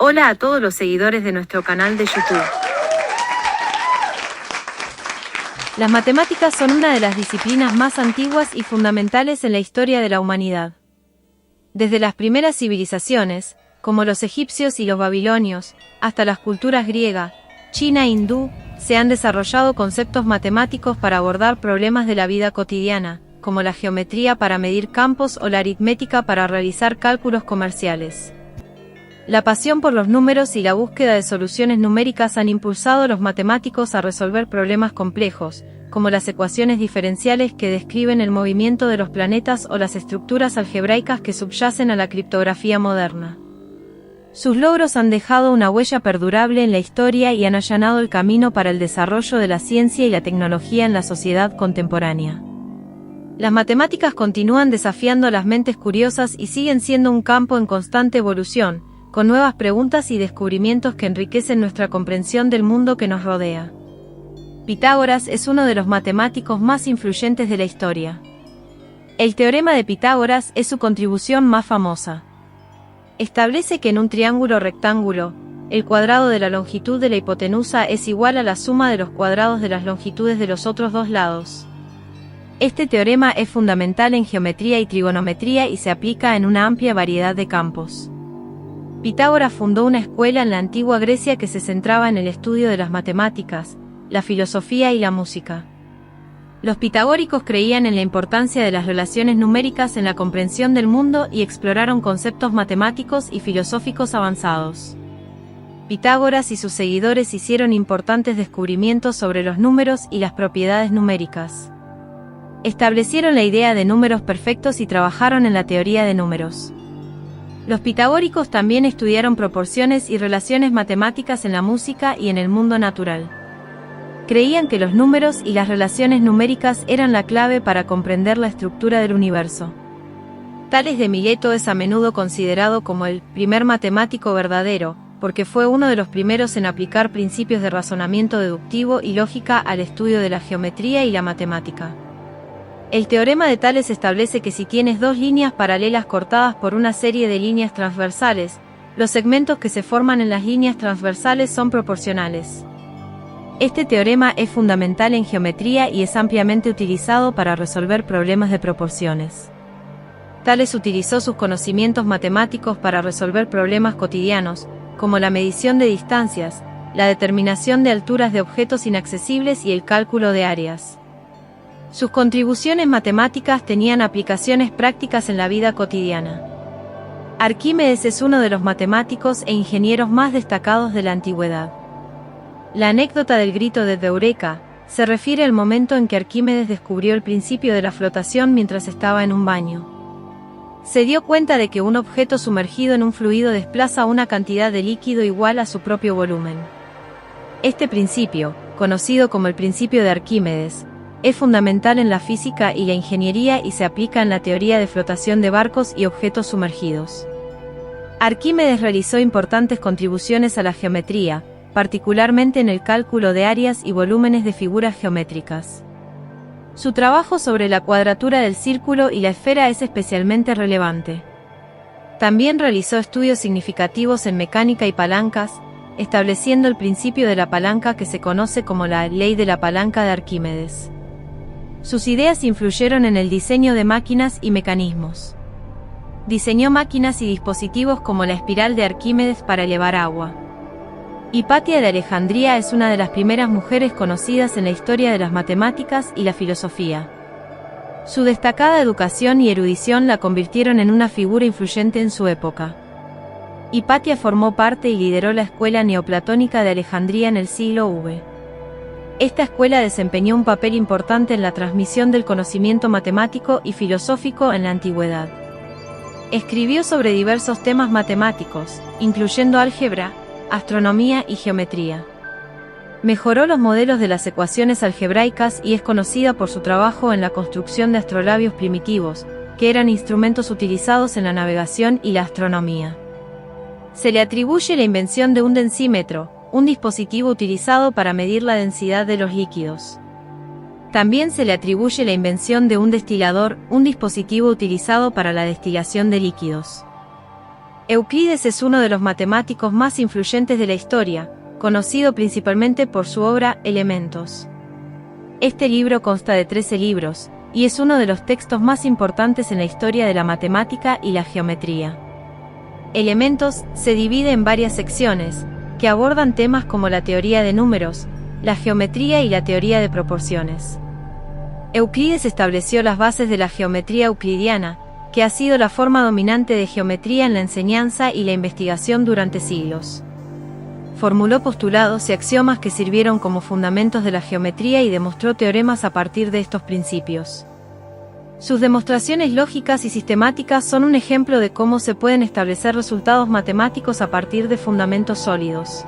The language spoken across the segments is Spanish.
Hola a todos los seguidores de nuestro canal de YouTube. Las matemáticas son una de las disciplinas más antiguas y fundamentales en la historia de la humanidad. Desde las primeras civilizaciones, como los egipcios y los babilonios, hasta las culturas griega, china e hindú, se han desarrollado conceptos matemáticos para abordar problemas de la vida cotidiana, como la geometría para medir campos o la aritmética para realizar cálculos comerciales. La pasión por los números y la búsqueda de soluciones numéricas han impulsado a los matemáticos a resolver problemas complejos, como las ecuaciones diferenciales que describen el movimiento de los planetas o las estructuras algebraicas que subyacen a la criptografía moderna. Sus logros han dejado una huella perdurable en la historia y han allanado el camino para el desarrollo de la ciencia y la tecnología en la sociedad contemporánea. Las matemáticas continúan desafiando a las mentes curiosas y siguen siendo un campo en constante evolución, con nuevas preguntas y descubrimientos que enriquecen nuestra comprensión del mundo que nos rodea. Pitágoras es uno de los matemáticos más influyentes de la historia. El teorema de Pitágoras es su contribución más famosa. Establece que en un triángulo rectángulo, el cuadrado de la longitud de la hipotenusa es igual a la suma de los cuadrados de las longitudes de los otros dos lados. Este teorema es fundamental en geometría y trigonometría y se aplica en una amplia variedad de campos. Pitágoras fundó una escuela en la antigua Grecia que se centraba en el estudio de las matemáticas, la filosofía y la música. Los pitagóricos creían en la importancia de las relaciones numéricas en la comprensión del mundo y exploraron conceptos matemáticos y filosóficos avanzados. Pitágoras y sus seguidores hicieron importantes descubrimientos sobre los números y las propiedades numéricas. Establecieron la idea de números perfectos y trabajaron en la teoría de números. Los pitagóricos también estudiaron proporciones y relaciones matemáticas en la música y en el mundo natural. Creían que los números y las relaciones numéricas eran la clave para comprender la estructura del universo. Tales de Mileto es a menudo considerado como el primer matemático verdadero, porque fue uno de los primeros en aplicar principios de razonamiento deductivo y lógica al estudio de la geometría y la matemática. El teorema de Tales establece que si tienes dos líneas paralelas cortadas por una serie de líneas transversales, los segmentos que se forman en las líneas transversales son proporcionales. Este teorema es fundamental en geometría y es ampliamente utilizado para resolver problemas de proporciones. Tales utilizó sus conocimientos matemáticos para resolver problemas cotidianos, como la medición de distancias, la determinación de alturas de objetos inaccesibles y el cálculo de áreas. Sus contribuciones matemáticas tenían aplicaciones prácticas en la vida cotidiana. Arquímedes es uno de los matemáticos e ingenieros más destacados de la antigüedad. La anécdota del grito de Eureka se refiere al momento en que Arquímedes descubrió el principio de la flotación mientras estaba en un baño. Se dio cuenta de que un objeto sumergido en un fluido desplaza una cantidad de líquido igual a su propio volumen. Este principio, conocido como el principio de Arquímedes, es fundamental en la física y la ingeniería y se aplica en la teoría de flotación de barcos y objetos sumergidos. Arquímedes realizó importantes contribuciones a la geometría, particularmente en el cálculo de áreas y volúmenes de figuras geométricas. Su trabajo sobre la cuadratura del círculo y la esfera es especialmente relevante. También realizó estudios significativos en mecánica y palancas, estableciendo el principio de la palanca que se conoce como la ley de la palanca de Arquímedes. Sus ideas influyeron en el diseño de máquinas y mecanismos. Diseñó máquinas y dispositivos como la espiral de Arquímedes para elevar agua. Hipatia de Alejandría es una de las primeras mujeres conocidas en la historia de las matemáticas y la filosofía. Su destacada educación y erudición la convirtieron en una figura influyente en su época. Hipatia formó parte y lideró la escuela neoplatónica de Alejandría en el siglo V. Esta escuela desempeñó un papel importante en la transmisión del conocimiento matemático y filosófico en la antigüedad. Escribió sobre diversos temas matemáticos, incluyendo álgebra, astronomía y geometría. Mejoró los modelos de las ecuaciones algebraicas y es conocida por su trabajo en la construcción de astrolabios primitivos, que eran instrumentos utilizados en la navegación y la astronomía. Se le atribuye la invención de un densímetro, un dispositivo utilizado para medir la densidad de los líquidos. También se le atribuye la invención de un destilador, un dispositivo utilizado para la destilación de líquidos. Euclides es uno de los matemáticos más influyentes de la historia, conocido principalmente por su obra Elementos. Este libro consta de 13 libros, y es uno de los textos más importantes en la historia de la matemática y la geometría. Elementos se divide en varias secciones, que abordan temas como la teoría de números, la geometría y la teoría de proporciones. Euclides estableció las bases de la geometría euclidiana, que ha sido la forma dominante de geometría en la enseñanza y la investigación durante siglos. Formuló postulados y axiomas que sirvieron como fundamentos de la geometría y demostró teoremas a partir de estos principios. Sus demostraciones lógicas y sistemáticas son un ejemplo de cómo se pueden establecer resultados matemáticos a partir de fundamentos sólidos.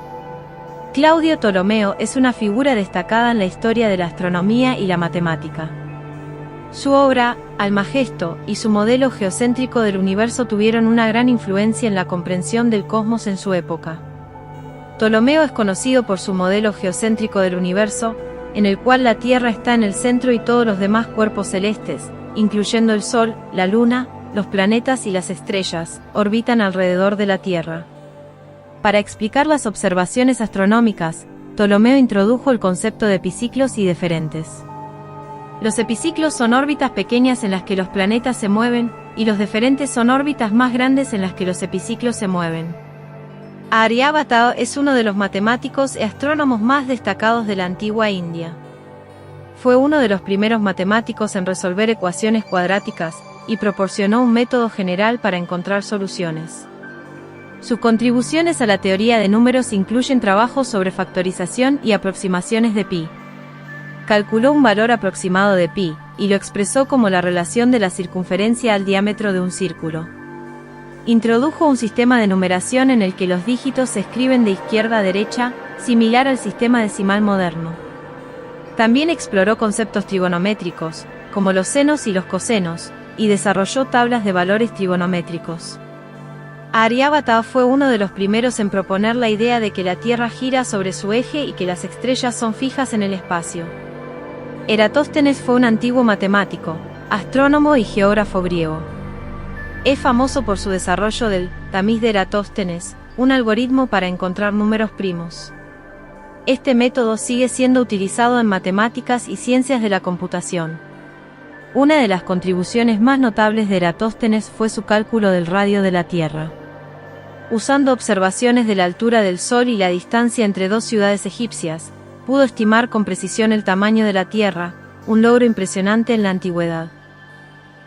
Claudio Ptolomeo es una figura destacada en la historia de la astronomía y la matemática. Su obra, Almagesto, y su modelo geocéntrico del universo tuvieron una gran influencia en la comprensión del cosmos en su época. Ptolomeo es conocido por su modelo geocéntrico del universo, en el cual la Tierra está en el centro y todos los demás cuerpos celestes, incluyendo el Sol, la Luna, los planetas y las estrellas, orbitan alrededor de la Tierra. Para explicar las observaciones astronómicas, Ptolomeo introdujo el concepto de epiciclos y deferentes. Los epiciclos son órbitas pequeñas en las que los planetas se mueven, y los deferentes son órbitas más grandes en las que los epiciclos se mueven. Aryabhata es uno de los matemáticos y astrónomos más destacados de la antigua India. Fue uno de los primeros matemáticos en resolver ecuaciones cuadráticas, y proporcionó un método general para encontrar soluciones. Sus contribuciones a la teoría de números incluyen trabajos sobre factorización y aproximaciones de pi. Calculó un valor aproximado de pi, y lo expresó como la relación de la circunferencia al diámetro de un círculo. Introdujo un sistema de numeración en el que los dígitos se escriben de izquierda a derecha, similar al sistema decimal moderno. También exploró conceptos trigonométricos, como los senos y los cosenos, y desarrolló tablas de valores trigonométricos. Aryabhata fue uno de los primeros en proponer la idea de que la Tierra gira sobre su eje y que las estrellas son fijas en el espacio. Eratóstenes fue un antiguo matemático, astrónomo y geógrafo griego. Es famoso por su desarrollo del tamiz de Eratóstenes, un algoritmo para encontrar números primos. Este método sigue siendo utilizado en matemáticas y ciencias de la computación. Una de las contribuciones más notables de Eratóstenes fue su cálculo del radio de la Tierra. Usando observaciones de la altura del Sol y la distancia entre dos ciudades egipcias, pudo estimar con precisión el tamaño de la Tierra, un logro impresionante en la antigüedad.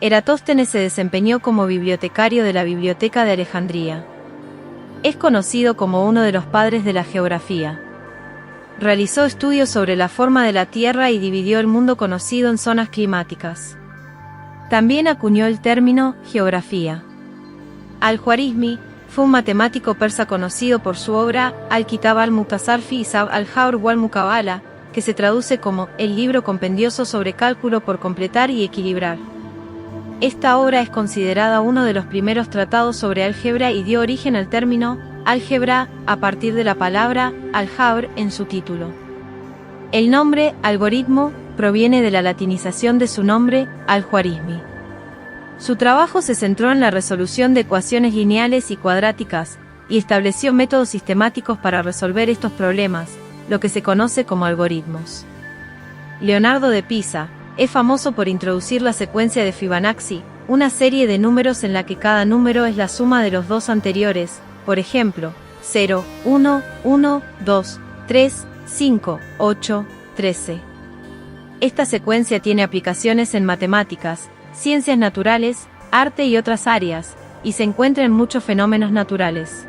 Eratóstenes se desempeñó como bibliotecario de la Biblioteca de Alejandría. Es conocido como uno de los padres de la geografía. Realizó estudios sobre la forma de la Tierra y dividió el mundo conocido en zonas climáticas. También acuñó el término geografía. Al-Khwarizmi fue un matemático persa conocido por su obra Al-Kitab al-Mukhtasar fi Hisab al-Jabr wal-Muqabala, que se traduce como el libro compendioso sobre cálculo por completar y equilibrar. Esta obra es considerada uno de los primeros tratados sobre álgebra y dio origen al término álgebra a partir de la palabra al-Jabr en su título. El nombre algoritmo proviene de la latinización de su nombre, Al-Khwarizmi. Su trabajo se centró en la resolución de ecuaciones lineales y cuadráticas, y estableció métodos sistemáticos para resolver estos problemas, lo que se conoce como algoritmos. Leonardo de Pisa es famoso por introducir la secuencia de Fibonacci, una serie de números en la que cada número es la suma de los dos anteriores, por ejemplo, 0, 1, 1, 2, 3, 5, 8, 13. Esta secuencia tiene aplicaciones en matemáticas, ciencias naturales, arte y otras áreas, y se encuentra en muchos fenómenos naturales.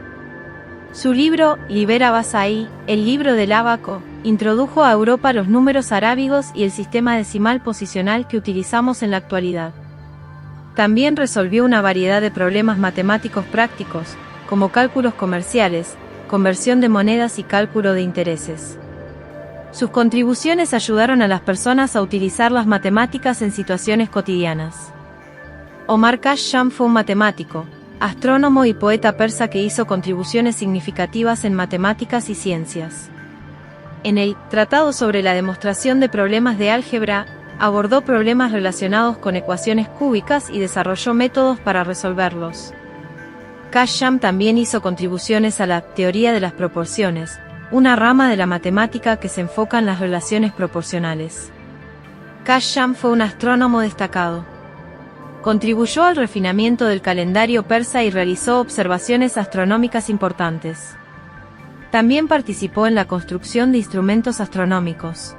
Su libro, Liber Abasai, el libro del ábaco, introdujo a Europa los números arábigos y el sistema decimal posicional que utilizamos en la actualidad. También resolvió una variedad de problemas matemáticos prácticos, como cálculos comerciales, conversión de monedas y cálculo de intereses. Sus contribuciones ayudaron a las personas a utilizar las matemáticas en situaciones cotidianas. Omar Khayyam fue un matemático, astrónomo y poeta persa que hizo contribuciones significativas en matemáticas y ciencias. En el Tratado sobre la demostración de problemas de álgebra, abordó problemas relacionados con ecuaciones cúbicas y desarrolló métodos para resolverlos. Casham también hizo contribuciones a la teoría de las proporciones, una rama de la matemática que se enfoca en las relaciones proporcionales. Casham fue un astrónomo destacado. Contribuyó al refinamiento del calendario persa y realizó observaciones astronómicas importantes. También participó en la construcción de instrumentos astronómicos.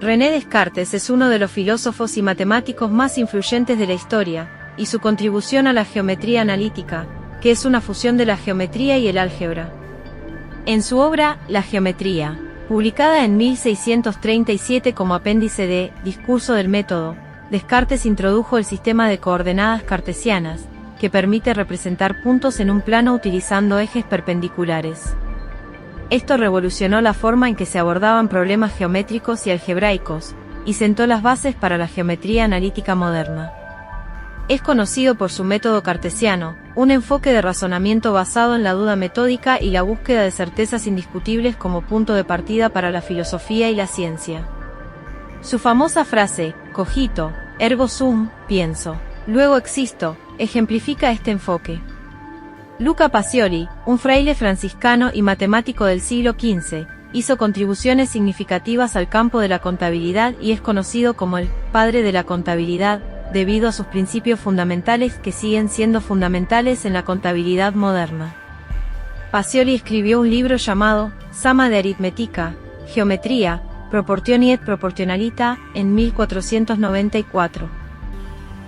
René Descartes es uno de los filósofos y matemáticos más influyentes de la historia, y su contribución a la geometría analítica, que es una fusión de la geometría y el álgebra. En su obra, La geometría, publicada en 1637 como apéndice de Discurso del método, Descartes introdujo el sistema de coordenadas cartesianas, que permite representar puntos en un plano utilizando ejes perpendiculares. Esto revolucionó la forma en que se abordaban problemas geométricos y algebraicos, y sentó las bases para la geometría analítica moderna. Es conocido por su método cartesiano, un enfoque de razonamiento basado en la duda metódica y la búsqueda de certezas indiscutibles como punto de partida para la filosofía y la ciencia. Su famosa frase, cogito, ergo sum, pienso, luego existo, ejemplifica este enfoque. Luca Pacioli, un fraile franciscano y matemático del siglo XV, hizo contribuciones significativas al campo de la contabilidad y es conocido como el «padre de la contabilidad», debido a sus principios fundamentales que siguen siendo fundamentales en la contabilidad moderna. Pacioli escribió un libro llamado «Summa de Aritmetica, Geometría, Proportioni et Proportionalita» en 1494.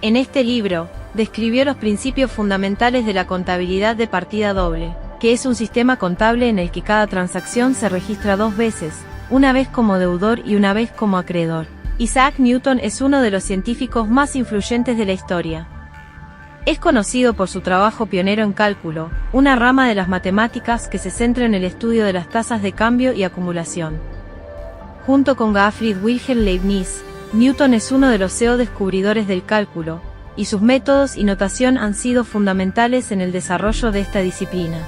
En este libro, describió los principios fundamentales de la contabilidad de partida doble, que es un sistema contable en el que cada transacción se registra dos veces, una vez como deudor y una vez como acreedor. Isaac Newton es uno de los científicos más influyentes de la historia. Es conocido por su trabajo pionero en cálculo, una rama de las matemáticas que se centra en el estudio de las tasas de cambio y acumulación. Junto con Gottfried Wilhelm Leibniz, Newton es uno de los descubridores del cálculo, y sus métodos y notación han sido fundamentales en el desarrollo de esta disciplina.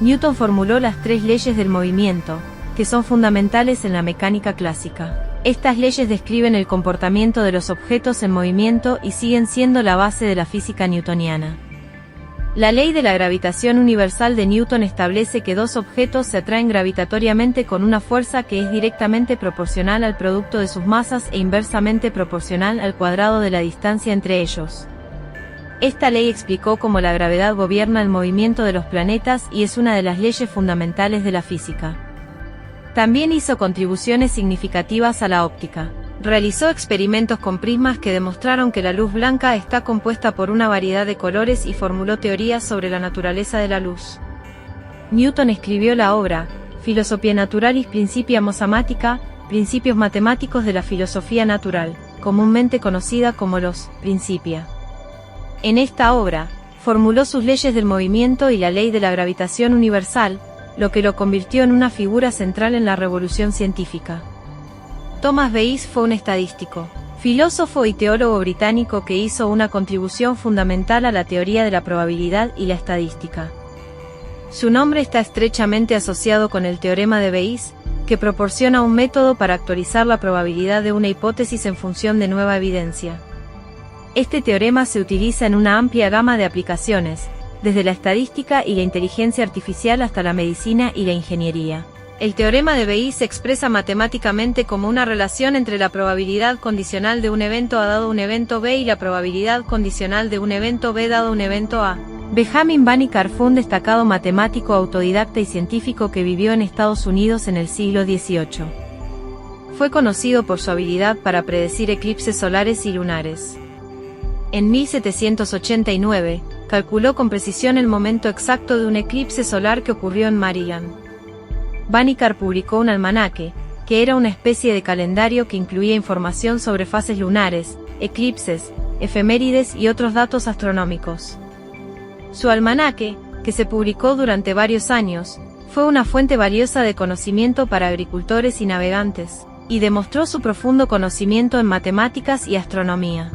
Newton formuló las tres leyes del movimiento, que son fundamentales en la mecánica clásica. Estas leyes describen el comportamiento de los objetos en movimiento y siguen siendo la base de la física newtoniana. La ley de la gravitación universal de Newton establece que dos objetos se atraen gravitatoriamente con una fuerza que es directamente proporcional al producto de sus masas e inversamente proporcional al cuadrado de la distancia entre ellos. Esta ley explicó cómo la gravedad gobierna el movimiento de los planetas y es una de las leyes fundamentales de la física. También hizo contribuciones significativas a la óptica. Realizó experimentos con prismas que demostraron que la luz blanca está compuesta por una variedad de colores y formuló teorías sobre la naturaleza de la luz. Newton escribió la obra Philosophiae Naturalis Principia Mathematica, Principios matemáticos de la filosofía natural, comúnmente conocida como los Principia. En esta obra, formuló sus leyes del movimiento y la ley de la gravitación universal, lo que lo convirtió en una figura central en la revolución científica. Thomas Bayes fue un estadístico, filósofo y teólogo británico que hizo una contribución fundamental a la teoría de la probabilidad y la estadística. Su nombre está estrechamente asociado con el teorema de Bayes, que proporciona un método para actualizar la probabilidad de una hipótesis en función de nueva evidencia. Este teorema se utiliza en una amplia gama de aplicaciones, desde la estadística y la inteligencia artificial hasta la medicina y la ingeniería. El teorema de Bayes se expresa matemáticamente como una relación entre la probabilidad condicional de un evento A dado un evento B y la probabilidad condicional de un evento B dado un evento A. Benjamin Banneker fue un destacado matemático autodidacta y científico que vivió en Estados Unidos en el siglo XVIII. Fue conocido por su habilidad para predecir eclipses solares y lunares. En 1789, calculó con precisión el momento exacto de un eclipse solar que ocurrió en Maryland. Banneker publicó un almanaque, que era una especie de calendario que incluía información sobre fases lunares, eclipses, efemérides y otros datos astronómicos. Su almanaque, que se publicó durante varios años, fue una fuente valiosa de conocimiento para agricultores y navegantes, y demostró su profundo conocimiento en matemáticas y astronomía.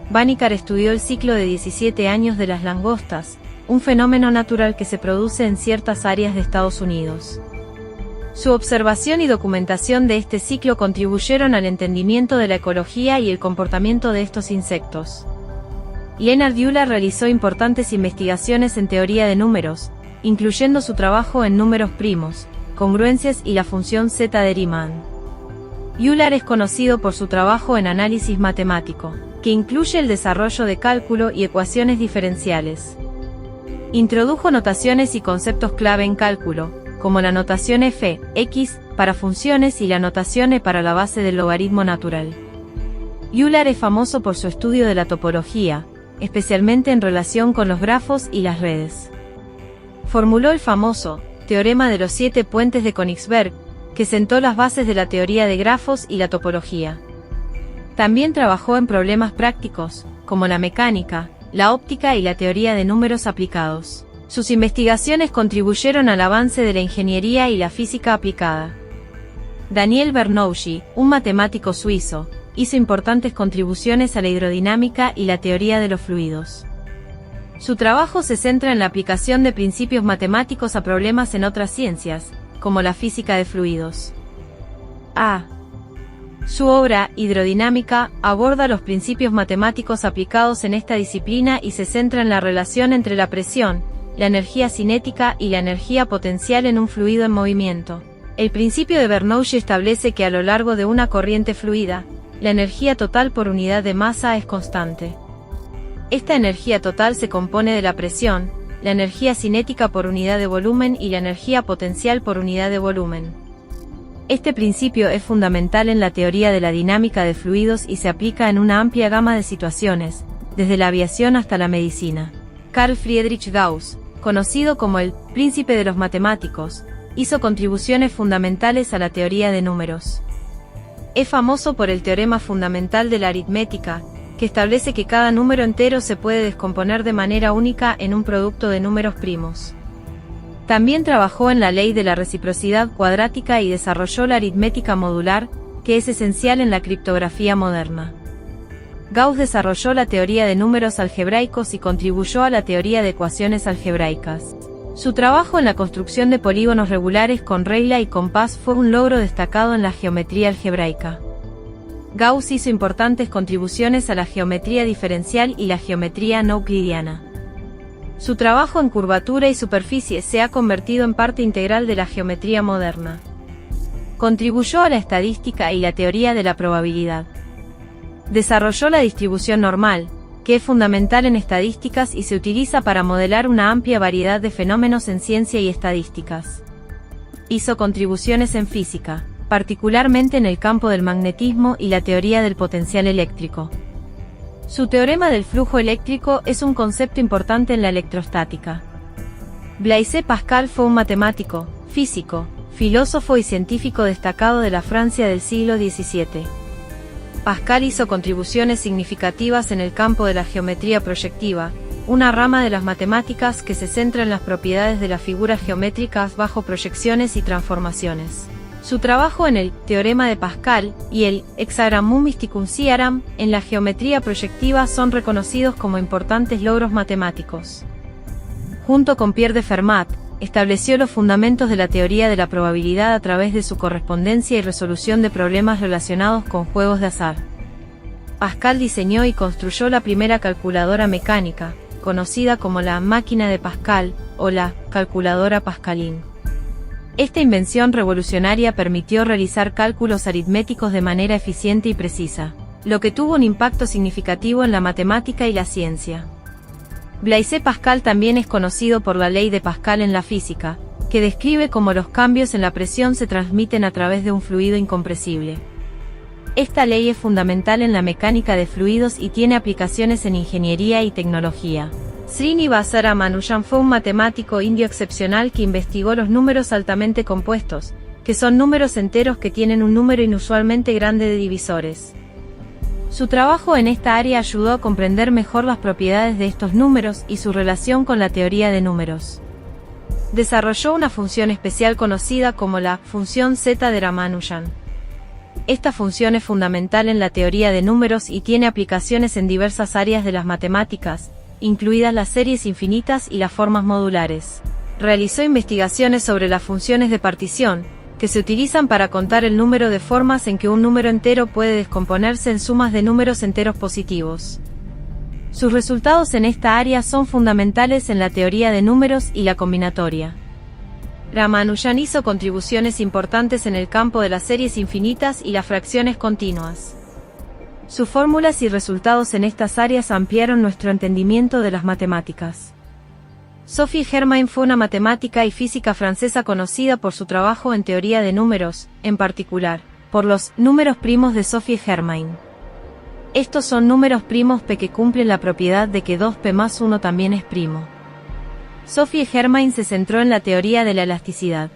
Banneker estudió el ciclo de 17 años de las langostas, un fenómeno natural que se produce en ciertas áreas de Estados Unidos. Su observación y documentación de este ciclo contribuyeron al entendimiento de la ecología y el comportamiento de estos insectos. Leonhard Euler realizó importantes investigaciones en teoría de números, incluyendo su trabajo en números primos, congruencias y la función zeta de Riemann. Euler es conocido por su trabajo en análisis matemático, que incluye el desarrollo de cálculo y ecuaciones diferenciales. Introdujo notaciones y conceptos clave en cálculo, como la notación f, x, para funciones y la notación e para la base del logaritmo natural. Euler es famoso por su estudio de la topología, especialmente en relación con los grafos y las redes. Formuló el famoso teorema de los 7 puentes de Königsberg, que sentó las bases de la teoría de grafos y la topología. También trabajó en problemas prácticos, como la mecánica, la óptica y la teoría de números aplicados. Sus investigaciones contribuyeron al avance de la ingeniería y la física aplicada. Daniel Bernoulli, un matemático suizo, hizo importantes contribuciones a la hidrodinámica y la teoría de los fluidos. Su trabajo se centra en la aplicación de principios matemáticos a problemas en otras ciencias, como la física de fluidos. Su obra, Hidrodinámica, aborda los principios matemáticos aplicados en esta disciplina y se centra en la relación entre la presión, la energía cinética y la energía potencial en un fluido en movimiento. El principio de Bernoulli establece que a lo largo de una corriente fluida, la energía total por unidad de masa es constante. Esta energía total se compone de la presión, la energía cinética por unidad de volumen y la energía potencial por unidad de volumen. Este principio es fundamental en la teoría de la dinámica de fluidos y se aplica en una amplia gama de situaciones, desde la aviación hasta la medicina. Carl Friedrich Gauss, conocido como el príncipe de los matemáticos, hizo contribuciones fundamentales a la teoría de números. Es famoso por el teorema fundamental de la aritmética, que establece que cada número entero se puede descomponer de manera única en un producto de números primos. También trabajó en la ley de la reciprocidad cuadrática y desarrolló la aritmética modular, que es esencial en la criptografía moderna. Gauss desarrolló la teoría de números algebraicos y contribuyó a la teoría de ecuaciones algebraicas. Su trabajo en la construcción de polígonos regulares con regla y compás fue un logro destacado en la geometría algebraica. Gauss hizo importantes contribuciones a la geometría diferencial y la geometría no euclidiana. Su trabajo en curvatura y superficie se ha convertido en parte integral de la geometría moderna. Contribuyó a la estadística y la teoría de la probabilidad. Desarrolló la distribución normal, que es fundamental en estadísticas y se utiliza para modelar una amplia variedad de fenómenos en ciencia y estadísticas. Hizo contribuciones en física, particularmente en el campo del magnetismo y la teoría del potencial eléctrico. Su teorema del flujo eléctrico es un concepto importante en la electrostática. Blaise Pascal fue un matemático, físico, filósofo y científico destacado de la Francia del siglo XVII. Pascal hizo contribuciones significativas en el campo de la geometría proyectiva, una rama de las matemáticas que se centra en las propiedades de las figuras geométricas bajo proyecciones y transformaciones. Su trabajo en el teorema de Pascal y el Hexagrammun Mysticum Theorem en la geometría proyectiva son reconocidos como importantes logros matemáticos. Junto con Pierre de Fermat, estableció los fundamentos de la teoría de la probabilidad a través de su correspondencia y resolución de problemas relacionados con juegos de azar. Pascal diseñó y construyó la primera calculadora mecánica, conocida como la máquina de Pascal o la calculadora Pascaline. Esta invención revolucionaria permitió realizar cálculos aritméticos de manera eficiente y precisa, lo que tuvo un impacto significativo en la matemática y la ciencia. Blaise Pascal también es conocido por la ley de Pascal en la física, que describe cómo los cambios en la presión se transmiten a través de un fluido incompresible. Esta ley es fundamental en la mecánica de fluidos y tiene aplicaciones en ingeniería y tecnología. Srinivasa Ramanujan fue un matemático indio excepcional que investigó los números altamente compuestos, que son números enteros que tienen un número inusualmente grande de divisores. Su trabajo en esta área ayudó a comprender mejor las propiedades de estos números y su relación con la teoría de números. Desarrolló una función especial conocida como la función zeta de Ramanujan. Esta función es fundamental en la teoría de números y tiene aplicaciones en diversas áreas de las matemáticas, incluidas las series infinitas y las formas modulares. Realizó investigaciones sobre las funciones de partición, que se utilizan para contar el número de formas en que un número entero puede descomponerse en sumas de números enteros positivos. Sus resultados en esta área son fundamentales en la teoría de números y la combinatoria. Ramanujan hizo contribuciones importantes en el campo de las series infinitas y las fracciones continuas. Sus fórmulas y resultados en estas áreas ampliaron nuestro entendimiento de las matemáticas. Sophie Germain fue una matemática y física francesa conocida por su trabajo en teoría de números, en particular, por los números primos de Sophie Germain. Estos son números primos P que cumplen la propiedad de que 2P más 1 también es primo. Sophie Germain se centró en la teoría de la elasticidad.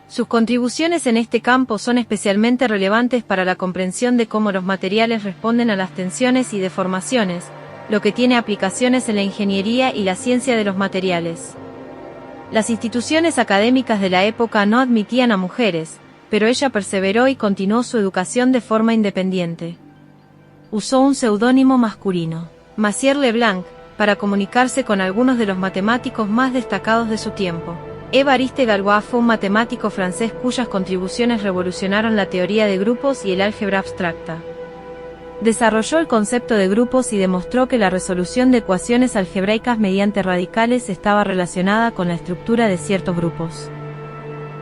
Sus contribuciones en este campo son especialmente relevantes para la comprensión de cómo los materiales responden a las tensiones y deformaciones, lo que tiene aplicaciones en la ingeniería y la ciencia de los materiales. Las instituciones académicas de la época no admitían a mujeres, pero ella perseveró y continuó su educación de forma independiente. Usó un seudónimo masculino, Massier Leblanc, para comunicarse con algunos de los matemáticos más destacados de su tiempo. Évariste Galois fue un matemático francés cuyas contribuciones revolucionaron la teoría de grupos y el álgebra abstracta. Desarrolló el concepto de grupos y demostró que la resolución de ecuaciones algebraicas mediante radicales estaba relacionada con la estructura de ciertos grupos.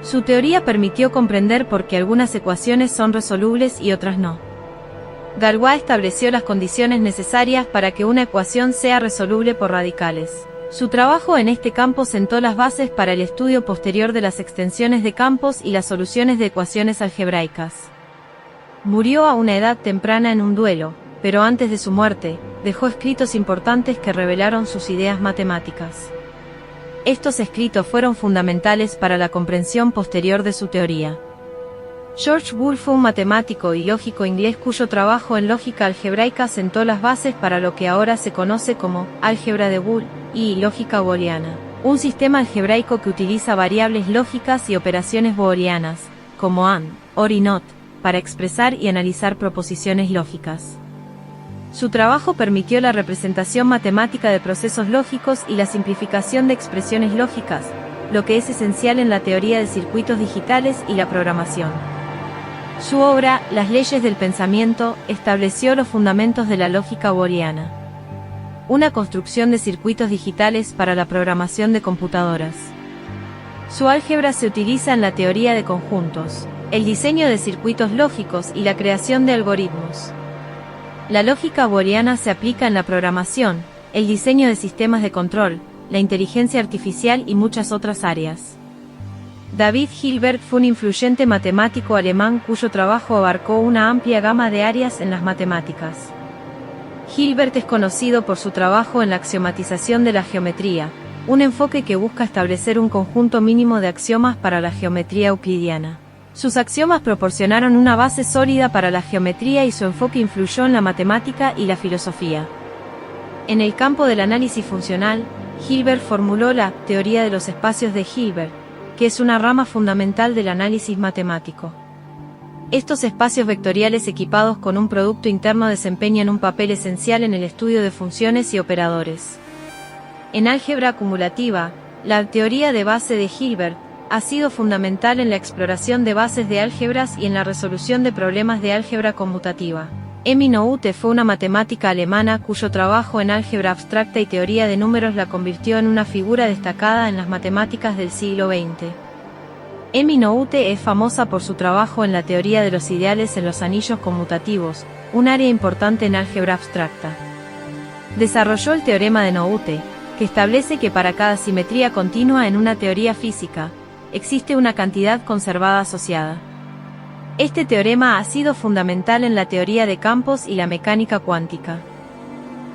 Su teoría permitió comprender por qué algunas ecuaciones son resolubles y otras no. Galois estableció las condiciones necesarias para que una ecuación sea resoluble por radicales. Su trabajo en este campo sentó las bases para el estudio posterior de las extensiones de campos y las soluciones de ecuaciones algebraicas. Murió a una edad temprana en un duelo, pero antes de su muerte, dejó escritos importantes que revelaron sus ideas matemáticas. Estos escritos fueron fundamentales para la comprensión posterior de su teoría. George Boole fue un matemático y lógico inglés cuyo trabajo en lógica algebraica sentó las bases para lo que ahora se conoce como álgebra de Boole y lógica booleana, un sistema algebraico que utiliza variables lógicas y operaciones booleanas, como AND, OR y NOT, para expresar y analizar proposiciones lógicas. Su trabajo permitió la representación matemática de procesos lógicos y la simplificación de expresiones lógicas, lo que es esencial en la teoría de circuitos digitales y la programación. Su obra, Las leyes del pensamiento, estableció los fundamentos de la lógica booleana, una construcción de circuitos digitales para la programación de computadoras. Su álgebra se utiliza en la teoría de conjuntos, el diseño de circuitos lógicos y la creación de algoritmos. La lógica booleana se aplica en la programación, el diseño de sistemas de control, la inteligencia artificial y muchas otras áreas. David Hilbert fue un influyente matemático alemán cuyo trabajo abarcó una amplia gama de áreas en las matemáticas. Hilbert es conocido por su trabajo en la axiomatización de la geometría, un enfoque que busca establecer un conjunto mínimo de axiomas para la geometría euclidiana. Sus axiomas proporcionaron una base sólida para la geometría y su enfoque influyó en la matemática y la filosofía. En el campo del análisis funcional, Hilbert formuló la teoría de los espacios de Hilbert, que es una rama fundamental del análisis matemático. Estos espacios vectoriales equipados con un producto interno desempeñan un papel esencial en el estudio de funciones y operadores. En álgebra acumulativa, la teoría de base de Hilbert ha sido fundamental en la exploración de bases de álgebras y en la resolución de problemas de álgebra conmutativa. Emmy Noether fue una matemática alemana cuyo trabajo en álgebra abstracta y teoría de números la convirtió en una figura destacada en las matemáticas del siglo XX. Emmy Noether es famosa por su trabajo en la teoría de los ideales en los anillos conmutativos, un área importante en álgebra abstracta. Desarrolló el teorema de Noether, que establece que para cada simetría continua en una teoría física, existe una cantidad conservada asociada. Este teorema ha sido fundamental en la teoría de campos y la mecánica cuántica.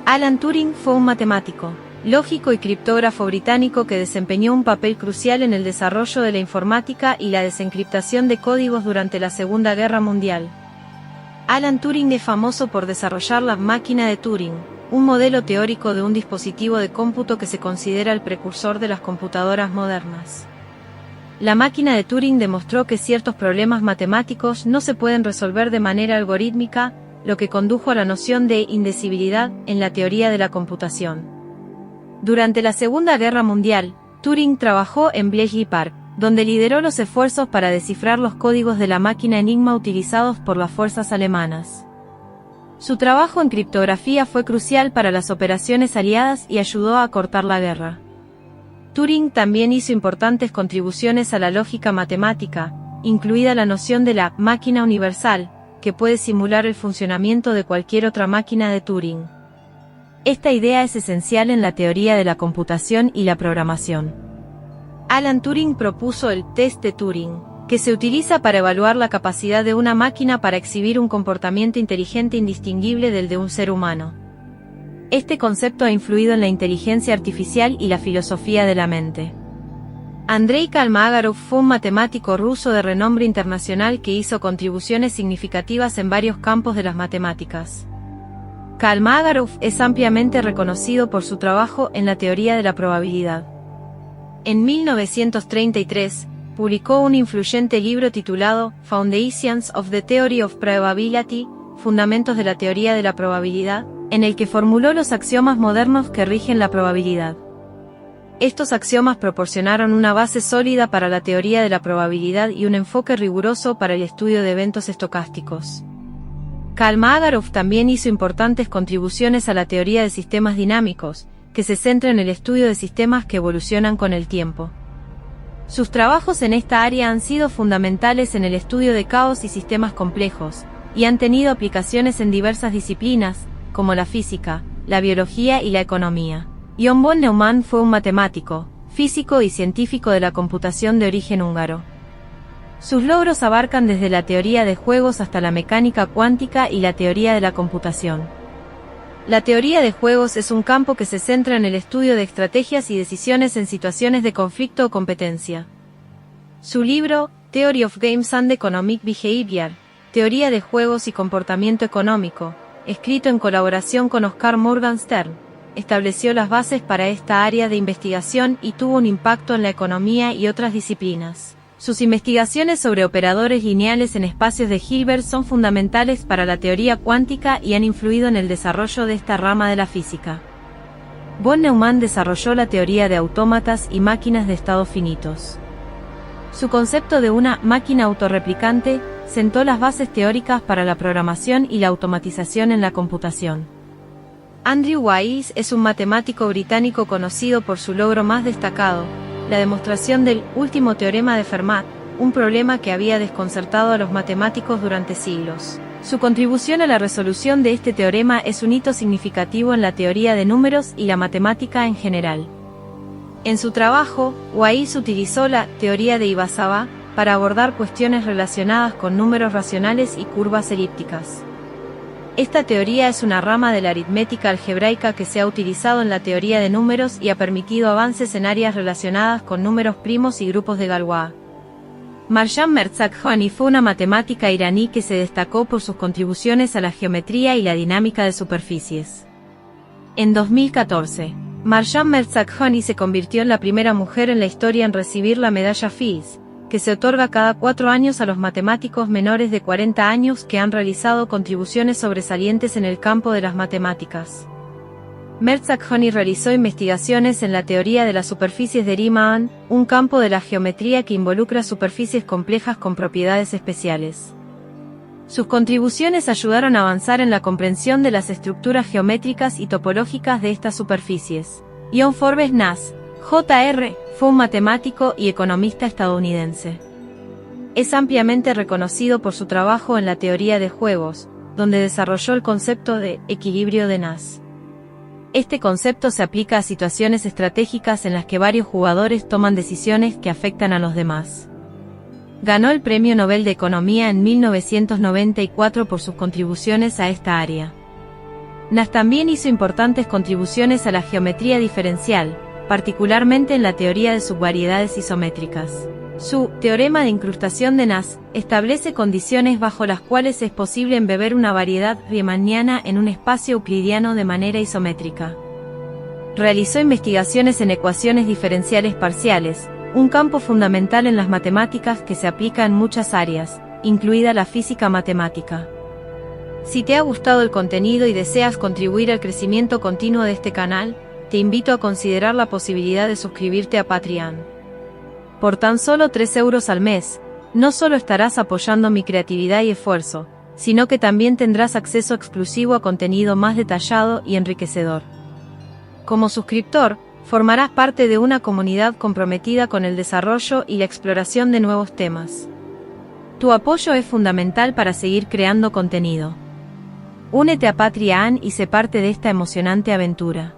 Alan Turing fue un matemático, lógico y criptógrafo británico que desempeñó un papel crucial en el desarrollo de la informática y la desencriptación de códigos durante la Segunda Guerra Mundial. Alan Turing es famoso por desarrollar la máquina de Turing, un modelo teórico de un dispositivo de cómputo que se considera el precursor de las computadoras modernas. La máquina de Turing demostró que ciertos problemas matemáticos no se pueden resolver de manera algorítmica, lo que condujo a la noción de indecibilidad en la teoría de la computación. Durante la Segunda Guerra Mundial, Turing trabajó en Bletchley Park, donde lideró los esfuerzos para descifrar los códigos de la máquina Enigma utilizados por las fuerzas alemanas. Su trabajo en criptografía fue crucial para las operaciones aliadas y ayudó a acortar la guerra. Turing también hizo importantes contribuciones a la lógica matemática, incluida la noción de la máquina universal, que puede simular el funcionamiento de cualquier otra máquina de Turing. Esta idea es esencial en la teoría de la computación y la programación. Alan Turing propuso el test de Turing, que se utiliza para evaluar la capacidad de una máquina para exhibir un comportamiento inteligente indistinguible del de un ser humano. Este concepto ha influido en la inteligencia artificial y la filosofía de la mente. Andrei Kolmogorov fue un matemático ruso de renombre internacional que hizo contribuciones significativas en varios campos de las matemáticas. Kolmogorov es ampliamente reconocido por su trabajo en la teoría de la probabilidad. En 1933, publicó un influyente libro titulado Foundations of the Theory of Probability, Fundamentos de la Teoría de la Probabilidad, en el que formuló los axiomas modernos que rigen la probabilidad. Estos axiomas proporcionaron una base sólida para la teoría de la probabilidad y un enfoque riguroso para el estudio de eventos estocásticos. Kolmogorov también hizo importantes contribuciones a la teoría de sistemas dinámicos, que se centra en el estudio de sistemas que evolucionan con el tiempo. Sus trabajos en esta área han sido fundamentales en el estudio de caos y sistemas complejos, y han tenido aplicaciones en diversas disciplinas, como la física, la biología y la economía. Ion von Neumann fue un matemático, físico y científico de la computación de origen húngaro. Sus logros abarcan desde la teoría de juegos hasta la mecánica cuántica y la teoría de la computación. La teoría de juegos es un campo que se centra en el estudio de estrategias y decisiones en situaciones de conflicto o competencia. Su libro, Theory of Games and Economic Behavior, Teoría de Juegos y Comportamiento Económico, escrito en colaboración con Oscar Morgenstern, estableció las bases para esta área de investigación y tuvo un impacto en la economía y otras disciplinas. Sus investigaciones sobre operadores lineales en espacios de Hilbert son fundamentales para la teoría cuántica y han influido en el desarrollo de esta rama de la física. Von Neumann desarrolló la teoría de autómatas y máquinas de estados finitos. Su concepto de una máquina autorreplicante sentó las bases teóricas para la programación y la automatización en la computación. Andrew Wiles es un matemático británico conocido por su logro más destacado, la demostración del último teorema de Fermat, un problema que había desconcertado a los matemáticos durante siglos. Su contribución a la resolución de este teorema es un hito significativo en la teoría de números y la matemática en general. En su trabajo, Wiles utilizó la teoría de Iwasawa para abordar cuestiones relacionadas con números racionales y curvas elípticas. Esta teoría es una rama de la aritmética algebraica que se ha utilizado en la teoría de números y ha permitido avances en áreas relacionadas con números primos y grupos de Galois. Marjan Mirzakhani fue una matemática iraní que se destacó por sus contribuciones a la geometría y la dinámica de superficies. En 2014, Marjan Mirzakhani se convirtió en la primera mujer en la historia en recibir la medalla Fields, que se otorga cada 4 años a los matemáticos menores de 40 años que han realizado contribuciones sobresalientes en el campo de las matemáticas. Mirzakhani realizó investigaciones en la teoría de las superficies de Riemann, un campo de la geometría que involucra superficies complejas con propiedades especiales. Sus contribuciones ayudaron a avanzar en la comprensión de las estructuras geométricas y topológicas de estas superficies. John Forbes Nash, Jr., fue un matemático y economista estadounidense. Es ampliamente reconocido por su trabajo en la teoría de juegos, donde desarrolló el concepto de equilibrio de Nash. Este concepto se aplica a situaciones estratégicas en las que varios jugadores toman decisiones que afectan a los demás. Ganó el Premio Nobel de Economía en 1994 por sus contribuciones a esta área. Nash también hizo importantes contribuciones a la geometría diferencial, particularmente en la teoría de subvariedades isométricas. Su teorema de incrustación de Nash establece condiciones bajo las cuales es posible embeber una variedad riemanniana en un espacio euclidiano de manera isométrica. Realizó investigaciones en ecuaciones diferenciales parciales, un campo fundamental en las matemáticas que se aplica en muchas áreas, incluida la física matemática. Si te ha gustado el contenido y deseas contribuir al crecimiento continuo de este canal, te invito a considerar la posibilidad de suscribirte a Patreon. Por tan solo 3 euros al mes, no solo estarás apoyando mi creatividad y esfuerzo, sino que también tendrás acceso exclusivo a contenido más detallado y enriquecedor. Como suscriptor, formarás parte de una comunidad comprometida con el desarrollo y la exploración de nuevos temas. Tu apoyo es fundamental para seguir creando contenido. Únete a Patreon y sé parte de esta emocionante aventura.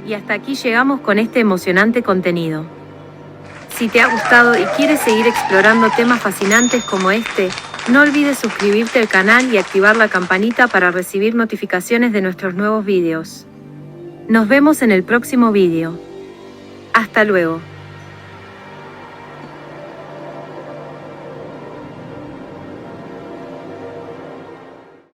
Y hasta aquí llegamos con este emocionante contenido. Si te ha gustado y quieres seguir explorando temas fascinantes como este, no olvides suscribirte al canal y activar la campanita para recibir notificaciones de nuestros nuevos vídeos. Nos vemos en el próximo vídeo. Hasta luego.